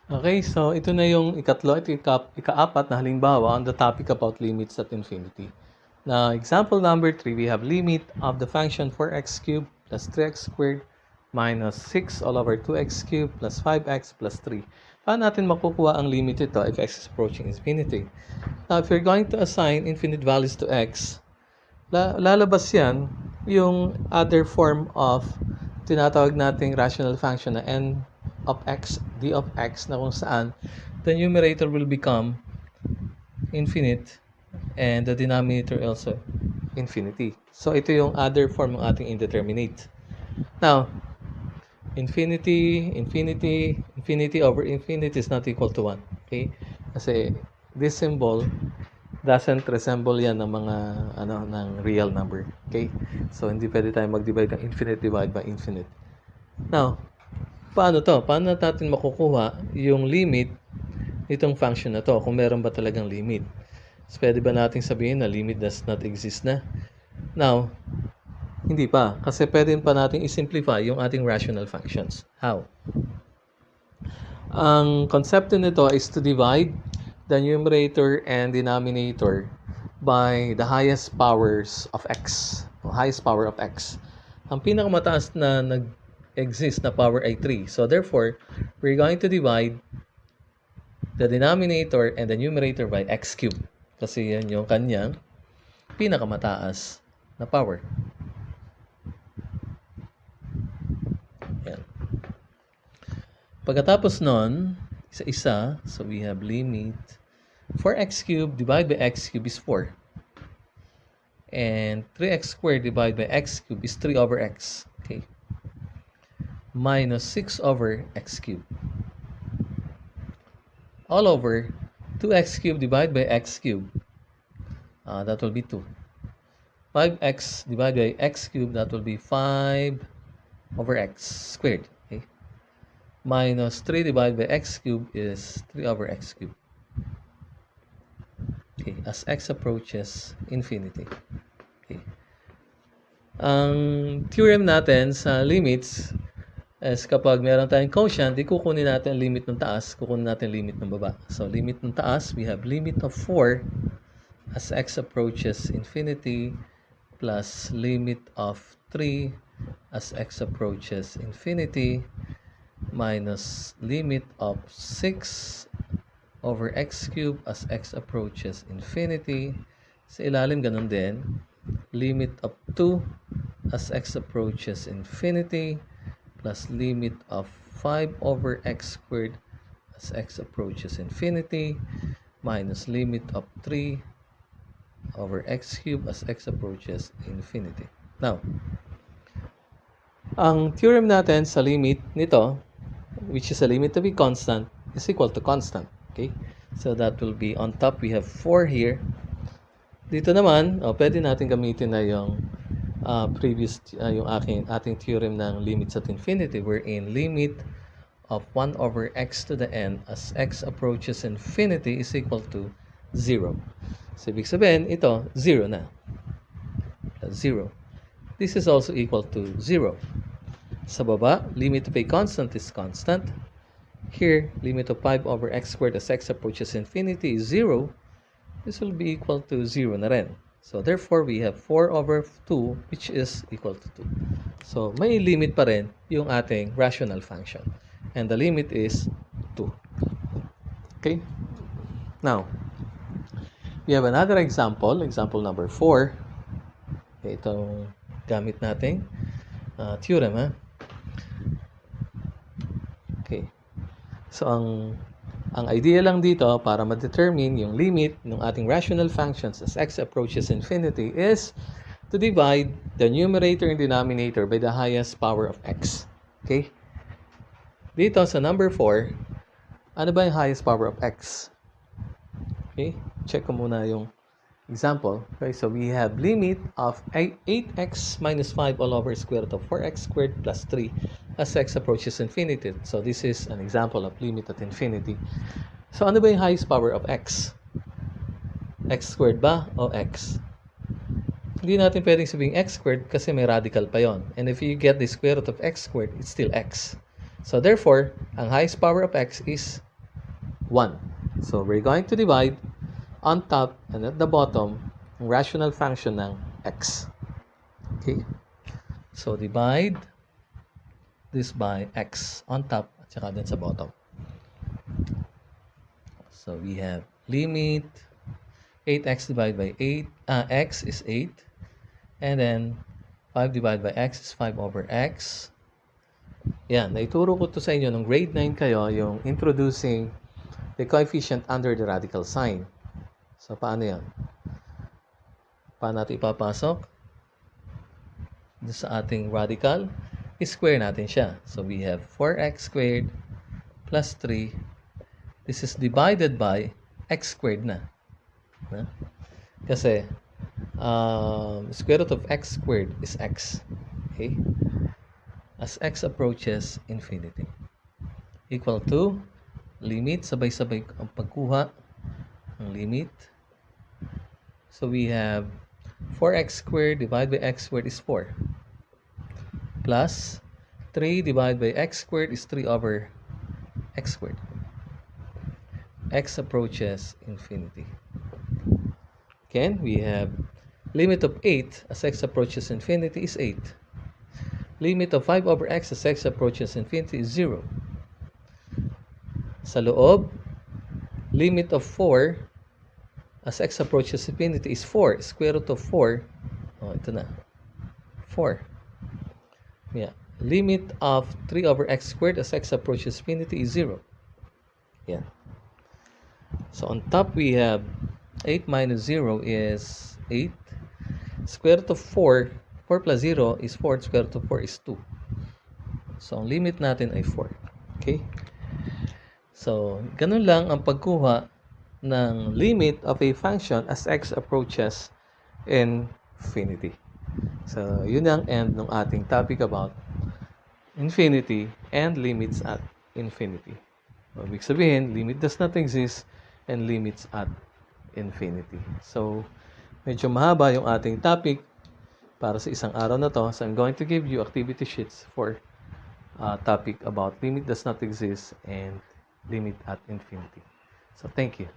Okay, so ito na yung ikatlo at ikaapat na halimbawa on the topic about limits at infinity. Now, example number 3, we have limit of the function 4x cubed plus 3x squared minus 6 all over 2x cubed plus 5x plus 3. Paano natin makukuha ang limit ito if x is approaching infinity? Now, if you're going to assign infinite values to x, lalabas yan yung other form of tinatawag nating rational function na n of x, d of x, na kung saan the numerator will become infinite and the denominator also infinity. So, ito yung other form ng ating indeterminate. Now, infinity over infinity is not equal to 1. Okay? Kasi this symbol doesn't resemble yan ng mga ng real number. Okay? So, hindi pwede tayo mag-divide ng infinite divide by infinite. Now, paano to? Paano natin makukuha yung limit nitong function na to kung meron ba talagang limit? So, pwede ba nating sabihin na limit does not exist na? Now, hindi pa. Kasi pwede pa natin i-simplify yung ating rational functions. How? Ang konsepto nito is to divide the numerator and denominator by the highest powers of x. Highest power of x. Ang pinakamataas na nag-exist na power ay 3. So therefore, we're going to divide the denominator and the numerator by x cubed. Kasi yan yung kanyang pinakamataas na power. Yan. Pagkatapos nun, isa-isa, so we have limit 4x cubed divided by x cubed is 4. And 3x squared divided by x cubed is 3 over x. Okay. Minus 6 over x cubed. All over 2x cubed divided by x cubed. That will be 2. 5x divided by x cubed, that will be 5 over x squared. Okay. Minus 3 divided by x cubed is 3 over x cubed. Okay, as x approaches infinity. Okay. Ang theorem natin sa limits is kapag meron tayong quotient, di kukunin natin ang limit ng taas, kukunin natin limit ng baba. So, limit ng taas, we have limit of 4 as x approaches infinity plus limit of 3 as x approaches infinity minus limit of 6 over x cubed as x approaches infinity. Sa ilalim, ganun din. Limit of 2 as x approaches infinity plus limit of 5 over x squared as x approaches infinity minus limit of 3 over x cubed as x approaches infinity. Now, ang theorem natin sa limit nito, which is a limit to be constant, is equal to constant. Okay? So that will be on top, we have 4 here. Dito naman, pwede natin gamitin na yung yung ating theorem ng limits at infinity, wherein limit of 1 over x to the n as x approaches infinity is equal to 0. So, ibig sabihin, ito, 0 na. 0. This is also equal to 0. Sa baba, limit of a constant is constant. Here, limit of 5 over x squared as x approaches infinity is 0. This will be equal to 0 na rin. So, therefore, we have 4 over 2, which is equal to 2. So, may limit pa rin yung ating rational function. And the limit is 2. Okay? Now, we have another example. Example number 4. Okay, itong gamit nating theorem. Okay. So, ang idea lang dito para ma-determine yung limit ng ating rational functions as x approaches infinity is to divide the numerator and denominator by the highest power of x. Okay? Dito sa number 4, ano ba yung highest power of x? Okay? Check ko muna yung example. Okay, so we have limit of 8x minus 5 all over square root of 4x squared plus 3 as x approaches infinity. So this is an example of limit at infinity. So ano ba yung highest power of x? X squared ba o x? Hindi natin pwedeng sabihin x squared kasi may radical pa yon. And if you get the square root of x squared, it's still x. So therefore, ang highest power of x is 1. So, we're going to divide on top and at the bottom ang rational function ng x. Okay? So, divide this by x on top at saka dun sa bottom. So, we have limit 8x divided by 8, x is 8. And then, 5 divided by x is 5 over x. Yan, naituro ko to sa inyo nung grade 9 kayo, yung introducing the coefficient under the radical sign. So, paano yan? Paano natin ipapasok? Doon sa ating radical, i-square natin siya. So, we have 4x squared plus 3. This is divided by x squared na. Kasi, square root of x squared is x. Okay? As x approaches infinity. Equal to, limit, sabay-sabay ang pagkuha ng limit. So we have 4x squared divided by x squared is 4. Plus, 3 divided by x squared is 3 over x squared. X approaches infinity. Again, we have limit of 8 as x approaches infinity is 8. Limit of 5 over x as x approaches infinity is 0. Sa loob, limit of 4 as x approaches infinity is 4. Square root of 4, ito na, 4. Yeah. Limit of 3 over x squared as x approaches infinity is 0. Yeah. So on top we have 8 minus 0 is 8. Square root of 4, 4 plus 0 is 4. Square root of 4 is 2. So, ang limit natin ay 4. Okay? So, ganun lang ang pagkuha ng limit of a function as x approaches infinity. So, yun ang end ng ating topic about infinity and limits at infinity. So, ibig sabihin, limit does not exist and limits at infinity. So, medyo mahaba yung ating topic para sa isang araw na to. So, I'm going to give you activity sheets for topic about limit does not exist and limit at infinity. So, thank you.